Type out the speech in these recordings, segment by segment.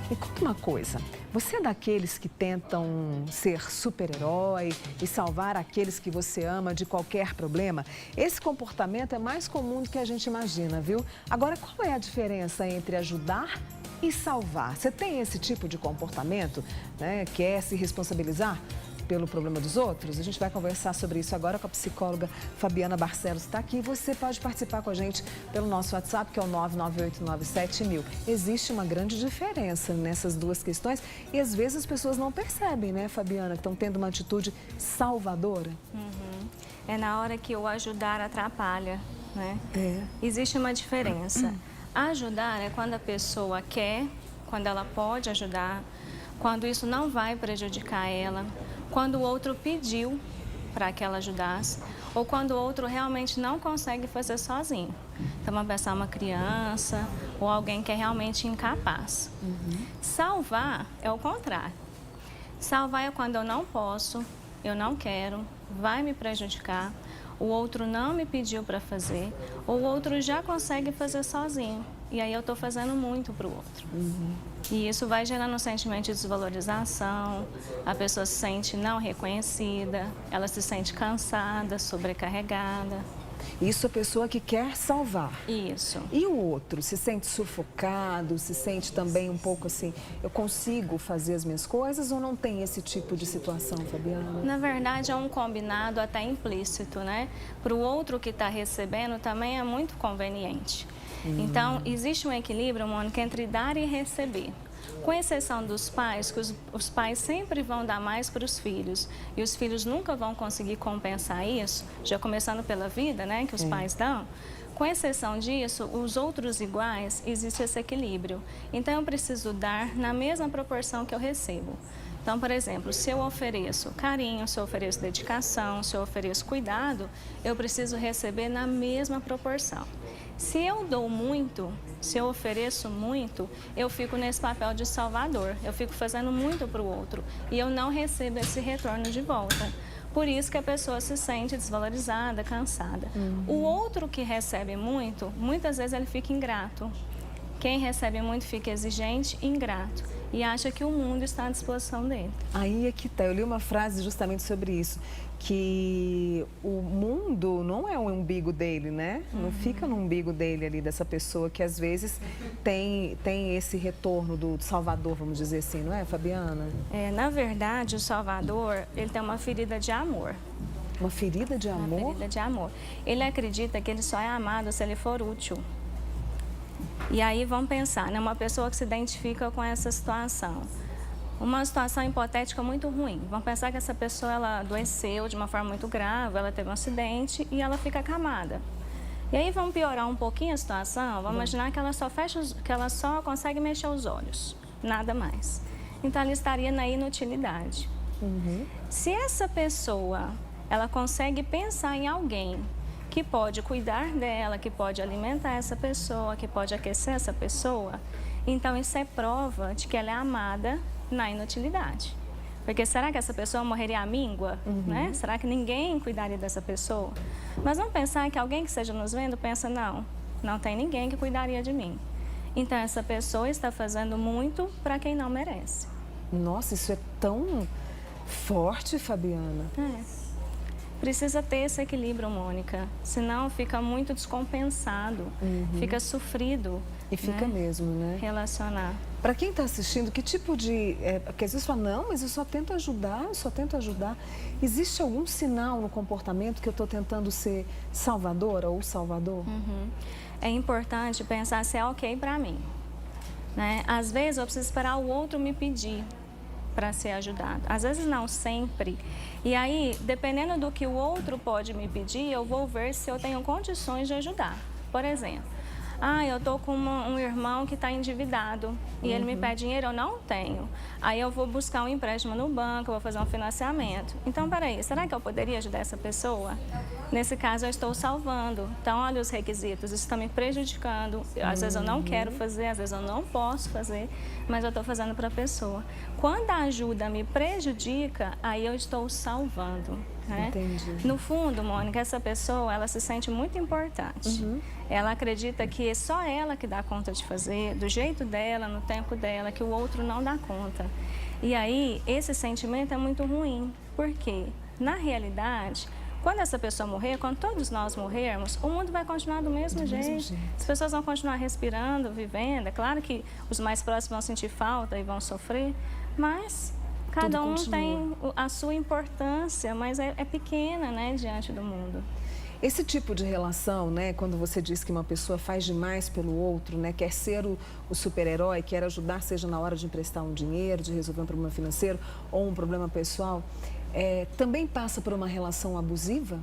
Me conta uma coisa, você é daqueles que tentam ser super-herói e salvar aqueles que você ama de qualquer problema? Esse comportamento é mais comum do que a gente imagina, viu? Agora, qual é a diferença entre ajudar e salvar? Você tem esse tipo de comportamento, né? Quer se responsabilizar pelo problema dos outros? A gente vai conversar sobre isso agora com a psicóloga Fabiana Barcelos, está aqui. Você pode participar com a gente pelo nosso WhatsApp, que é o 99897.000. Existe uma grande diferença nessas duas questões e às vezes as pessoas não percebem, né, Fabiana, que estão tendo uma atitude salvadora. É na hora que o ajudar atrapalha, né? É. Existe uma diferença. Ajudar é quando a pessoa quer, quando ela pode ajudar, quando isso não vai prejudicar ela, quando o outro pediu para que ela ajudasse ou quando o outro realmente não consegue fazer sozinho. Então, uma pessoa, uma criança ou alguém que é realmente incapaz. Salvar é o contrário. Salvar é quando eu não posso, eu não quero, vai me prejudicar, o outro não me pediu para fazer, ou o outro já consegue fazer sozinho. E aí eu estou fazendo muito para o outro. E isso vai gerando um sentimento de desvalorização, a pessoa se sente não reconhecida, ela se sente cansada, sobrecarregada. Isso a pessoa que quer salvar. Isso. E o outro se sente sufocado, se sente também um pouco assim, eu consigo fazer as minhas coisas ou não tem esse tipo de situação, Fabiana? Na verdade, é um combinado até implícito, né? Para o outro que está recebendo também é muito conveniente. Então, existe um equilíbrio, Mônica, entre dar e receber. Com exceção dos pais, que os pais sempre vão dar mais para os filhos e os filhos nunca vão conseguir compensar isso, já começando pela vida, né, que os pais dão. Com exceção disso, os outros iguais, existe esse equilíbrio. Então, eu preciso dar na mesma proporção que eu recebo. Então, por exemplo, se eu ofereço carinho, se eu ofereço dedicação, se eu ofereço cuidado, eu preciso receber na mesma proporção. Se eu dou muito, se eu ofereço muito, eu fico nesse papel de salvador, eu fico fazendo muito para o outro e eu não recebo esse retorno de volta. Por isso que a pessoa se sente desvalorizada, cansada. O outro que recebe muito, muitas vezes ele fica ingrato. Quem recebe muito fica exigente e ingrato e acha que o mundo está à disposição dele. Aí é que tá, eu li uma frase justamente sobre isso, que o mundo não é o umbigo dele, né? Não fica no umbigo dele ali, dessa pessoa que às vezes tem esse retorno do Salvador, vamos dizer assim, não é, Fabiana? Na verdade, o Salvador, ele tem uma ferida de amor. Uma ferida de amor? Uma ferida de amor. Ele acredita que ele só é amado se ele for útil. E aí vamos pensar, né? Uma pessoa que se identifica com essa situação. Uma situação hipotética muito ruim. Vamos pensar que essa pessoa ela adoeceu de uma forma muito grave, ela teve um acidente e ela fica acamada. E aí vamos piorar um pouquinho a situação, vamos imaginar que ela só consegue mexer os olhos, nada mais. Então ela estaria na inutilidade. Se essa pessoa ela consegue pensar em alguém que pode cuidar dela, que pode alimentar essa pessoa, que pode aquecer essa pessoa, então isso é prova de que ela é amada na inutilidade. Porque será que essa pessoa morreria à míngua? Né? Será que ninguém cuidaria dessa pessoa? Mas vamos pensar que alguém que esteja nos vendo pensa, não tem ninguém que cuidaria de mim. Então essa pessoa está fazendo muito para quem não merece. Nossa, isso é tão forte, Fabiana. Precisa ter esse equilíbrio, Mônica, senão fica muito descompensado, fica sofrido. E fica mesmo, né? Relacionar. Para quem está assistindo, que tipo de... Porque às vezes fala, não, mas eu só tento ajudar, eu só tento ajudar. Existe algum sinal no comportamento que eu estou tentando ser salvadora ou salvador? É importante pensar se é ok para mim. Né? Às vezes eu preciso esperar o outro me pedir para ser ajudado. Às vezes não sempre. E aí, dependendo do que o outro pode me pedir, eu vou ver se eu tenho condições de ajudar. Por exemplo, eu tô com um irmão que está endividado e ele me pede dinheiro, eu não tenho. Aí eu vou buscar um empréstimo no banco, eu vou fazer um financiamento. Então, peraí, será que eu poderia ajudar essa pessoa? Nesse caso, eu estou salvando. Então, olha os requisitos, isso está me prejudicando. Às vezes eu não quero fazer, às vezes eu não posso fazer, mas eu estou fazendo para a pessoa. Quando a ajuda me prejudica, aí eu estou salvando. né? Entendi. No fundo, Mônica, essa pessoa, ela se sente muito importante. Ela acredita que é só ela que dá conta de fazer, do jeito dela, no tempo dela, que o outro não dá conta. E aí, esse sentimento é muito ruim. Por quê? Na realidade, quando essa pessoa morrer, quando todos nós morrermos, o mundo vai continuar do mesmo jeito. As pessoas vão continuar respirando, vivendo. É claro que os mais próximos vão sentir falta e vão sofrer, mas cada um tem a sua importância, mas é pequena, né, diante do mundo. Esse tipo de relação, né, quando você diz que uma pessoa faz demais pelo outro, né, quer ser o super-herói, quer ajudar, seja na hora de emprestar um dinheiro, de resolver um problema financeiro ou um problema pessoal, também passa por uma relação abusiva?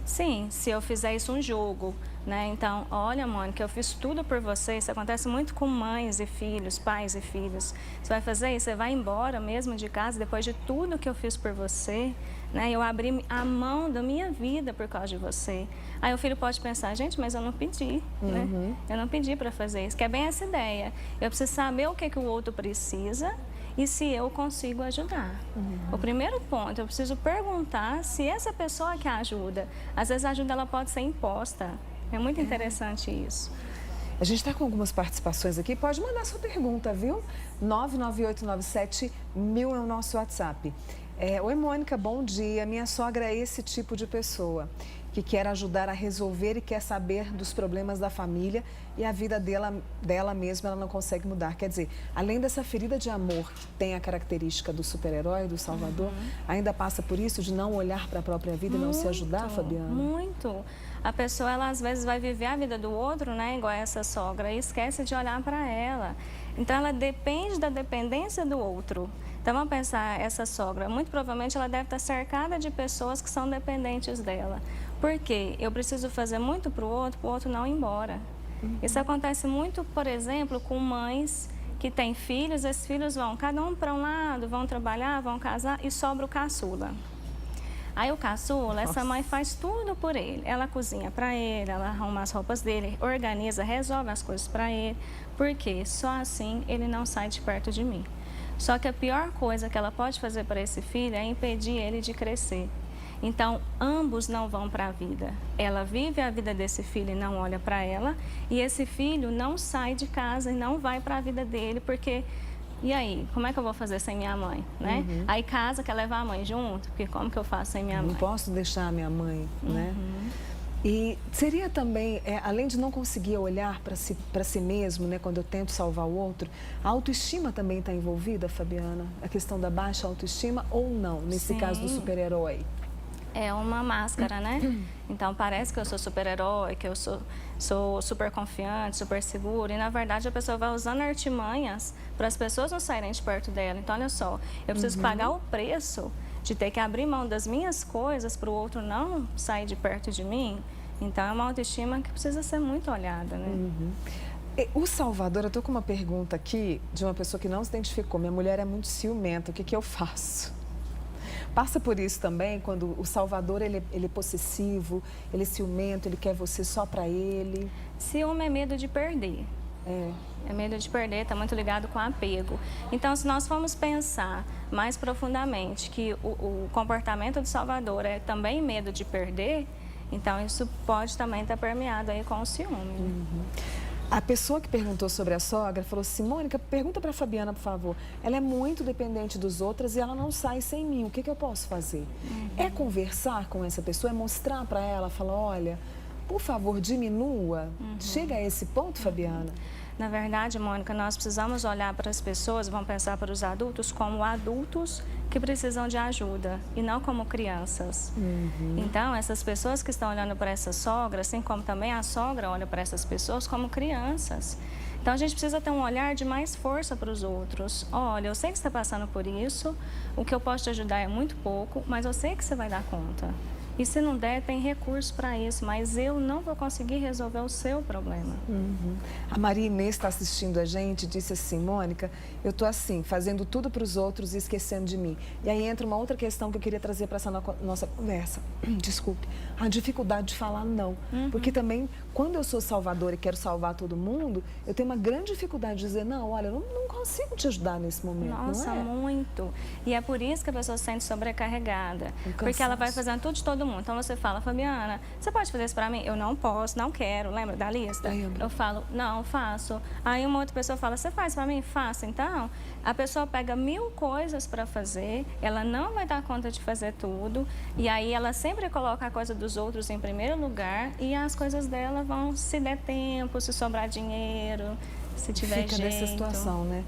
Sim, se eu fizer isso um jogo, né? Então, olha, Mônica, eu fiz tudo por você. Isso acontece muito com mães e filhos, pais e filhos. Você vai fazer isso, você vai embora mesmo de casa depois de tudo que eu fiz por você, né? Eu abri a mão da minha vida por causa de você. Aí o filho pode pensar, gente, mas eu não pedi, né? Eu não pedi para fazer isso, que é bem essa ideia. Eu preciso saber o que o outro precisa e se eu consigo ajudar. O primeiro ponto, eu preciso perguntar se essa pessoa que ajuda, às vezes a ajuda ela pode ser imposta. É muito interessante isso. A gente está com algumas participações aqui, pode mandar sua pergunta, viu? 99897-1000 é o nosso WhatsApp. Oi, Mônica, bom dia. Minha sogra é esse tipo de pessoa que quer ajudar a resolver e quer saber dos problemas da família e a vida dela mesma ela não consegue mudar. Quer dizer, além dessa ferida de amor que tem a característica do super-herói, do salvador, ainda passa por isso de não olhar para a própria vida e não se ajudar, Fabiana? Muito. A pessoa, ela às vezes vai viver a vida do outro, né, igual essa sogra, e esquece de olhar para ela. Então, ela depende da dependência do outro. Então, vamos pensar, essa sogra, muito provavelmente ela deve estar cercada de pessoas que são dependentes dela. Por quê? Eu preciso fazer muito para o outro não ir embora. Isso acontece muito, por exemplo, com mães que têm filhos, esses filhos vão cada um para um lado, vão trabalhar, vão casar e sobra o caçula. Aí o caçula, essa mãe faz tudo por ele. Ela cozinha para ele, ela arruma as roupas dele, organiza, resolve as coisas para ele. Por quê? Só assim ele não sai de perto de mim. Só que a pior coisa que ela pode fazer para esse filho é impedir ele de crescer. Então, ambos não vão para a vida. Ela vive a vida desse filho e não olha para ela. E esse filho não sai de casa e não vai para a vida dele, porque... E aí, como é que eu vou fazer sem minha mãe, né? Aí casa, quer levar a mãe junto, porque como que eu faço sem minha mãe? Não posso deixar a minha mãe, né? E seria também, além de não conseguir olhar para si mesmo, né, quando eu tento salvar o outro, a autoestima também está envolvida, Fabiana? A questão da baixa autoestima ou não, nesse caso do super-herói? É uma máscara, né? Então, parece que eu sou super-herói, que eu sou super confiante, super segura. E, na verdade, a pessoa vai usando artimanhas para as pessoas não saírem de perto dela. Então, olha só, eu preciso pagar o preço de ter que abrir mão das minhas coisas para o outro não sair de perto de mim. Então, é uma autoestima que precisa ser muito olhada, né? O Salvador, eu estou com uma pergunta aqui de uma pessoa que não se identificou. Minha mulher é muito ciumenta, o que eu faço? Passa por isso também, quando o Salvador ele é possessivo, ele é ciumento, ele quer você só para ele? Ciúme é medo de perder. É medo de perder, está muito ligado com apego. Então, se nós formos pensar mais profundamente que o comportamento do Salvador é também medo de perder, então isso pode também estar permeado aí com o ciúme. A pessoa que perguntou sobre a sogra falou assim, Mônica, pergunta para a Fabiana, por favor. Ela é muito dependente dos outros e ela não sai sem mim. O que eu posso fazer? É conversar com essa pessoa, é mostrar para ela, falar, olha, por favor, diminua. Chega a esse ponto, Fabiana? Na verdade, Mônica, nós precisamos olhar para as pessoas, vamos pensar para os adultos como adultos que precisam de ajuda e não como crianças. Então, essas pessoas que estão olhando para essa sogra, assim como também a sogra olha para essas pessoas como crianças. Então, a gente precisa ter um olhar de mais força para os outros. Olha, eu sei que você está passando por isso, o que eu posso te ajudar é muito pouco, mas eu sei que você vai dar conta. E se não der, tem recurso para isso, mas eu não vou conseguir resolver o seu problema. A Maria Inês está assistindo a gente e disse assim, Mônica, eu estou assim, fazendo tudo para os outros e esquecendo de mim. E aí entra uma outra questão que eu queria trazer para essa nossa conversa. Desculpe, a dificuldade de falar não. Porque também, quando eu sou salvadora e quero salvar todo mundo, eu tenho uma grande dificuldade de dizer, não, olha, eu não consigo te ajudar nesse momento, Nossa, não é? muito. E é por isso que a pessoa se sente sobrecarregada. Porque ela vai fazendo tudo de todo mundo. Então você fala, Fabiana, você pode fazer isso para mim? Eu não posso, não quero. Lembra da lista? Lembro. Eu falo, não, faço. Aí uma outra pessoa fala, você faz para mim? Faço. Então, a pessoa pega 1000 coisas para fazer, ela não vai dar conta de fazer tudo. E aí ela sempre coloca a coisa dos outros em primeiro lugar e as coisas dela vão, se der tempo, se sobrar dinheiro, se tiver Fica jeito. nessa situação, né?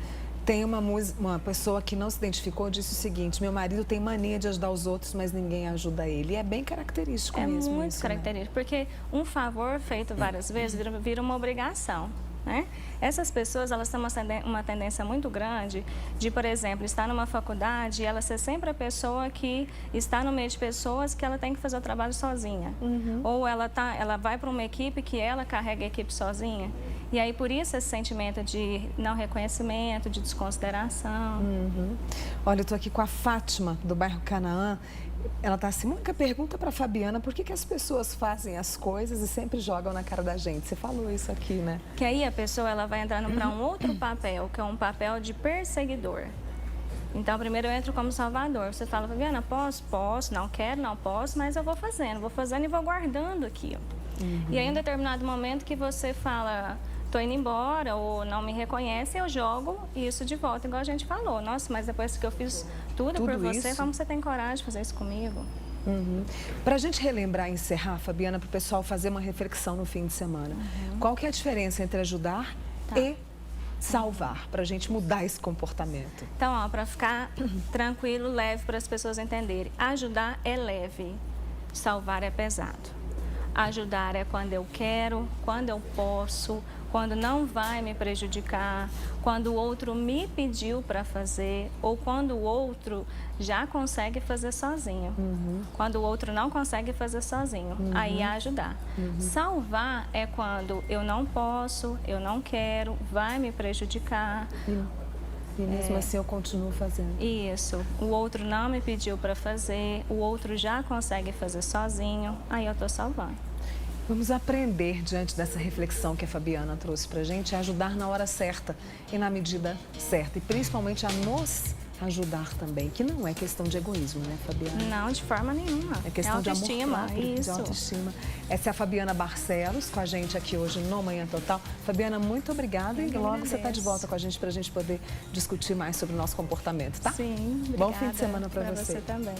Tem uma pessoa que não se identificou, disse o seguinte, meu marido tem mania de ajudar os outros, mas ninguém ajuda ele. E é bem característico mesmo. É muito isso, característico, porque um favor feito várias vezes vira uma obrigação. Né? Essas pessoas, elas têm uma tendência muito grande de, por exemplo, estar numa faculdade e ela ser sempre a pessoa que está no meio de pessoas que ela tem que fazer o trabalho sozinha. Ou ela vai para uma equipe que ela carrega a equipe sozinha. E aí, por isso, esse sentimento de não reconhecimento, de desconsideração. Olha, eu estou aqui com a Fátima, do bairro Canaã. Ela está assim, Mônica, pergunta para a Fabiana por que as pessoas fazem as coisas e sempre jogam na cara da gente. Você falou isso aqui, né? Que aí a pessoa ela vai entrando para um outro papel, que é um papel de perseguidor. Então, primeiro eu entro como salvador. Você fala, Fabiana, posso? Posso. Não quero, não posso, mas eu vou fazendo e vou guardando aquilo. E aí, em um determinado momento que você fala, tô indo embora ou não me reconhece, eu jogo isso de volta, igual a gente falou. Nossa, mas depois que eu fiz tudo por você, como você tem coragem de fazer isso comigo? Para a gente relembrar e encerrar, Fabiana, para o pessoal fazer uma reflexão no fim de semana. Qual que é a diferença entre ajudar e salvar, para a gente mudar esse comportamento? Então, para ficar tranquilo, leve, para as pessoas entenderem. Ajudar é leve, salvar é pesado. Ajudar é quando eu quero, quando eu posso, quando não vai me prejudicar, quando o outro me pediu para fazer ou quando o outro já consegue fazer sozinho. Quando o outro não consegue fazer sozinho, aí é ajudar. Salvar é quando eu não posso, eu não quero, vai me prejudicar. E mesmo assim eu continuo fazendo. Isso. O outro não me pediu para fazer, o outro já consegue fazer sozinho, aí eu estou salvando. Vamos aprender, diante dessa reflexão que a Fabiana trouxe para a gente, a ajudar na hora certa e na medida certa. E principalmente a nos ajudar também, que não é questão de egoísmo, né, Fabiana? Não, de forma nenhuma. É questão de amor próprio, isso. de autoestima. Essa é a Fabiana Barcelos, com a gente aqui hoje no Manhã Total. Fabiana, muito obrigada e logo você está de volta com a gente para a gente poder discutir mais sobre o nosso comportamento, tá? Sim, obrigada. Bom fim de semana para você. Para você também.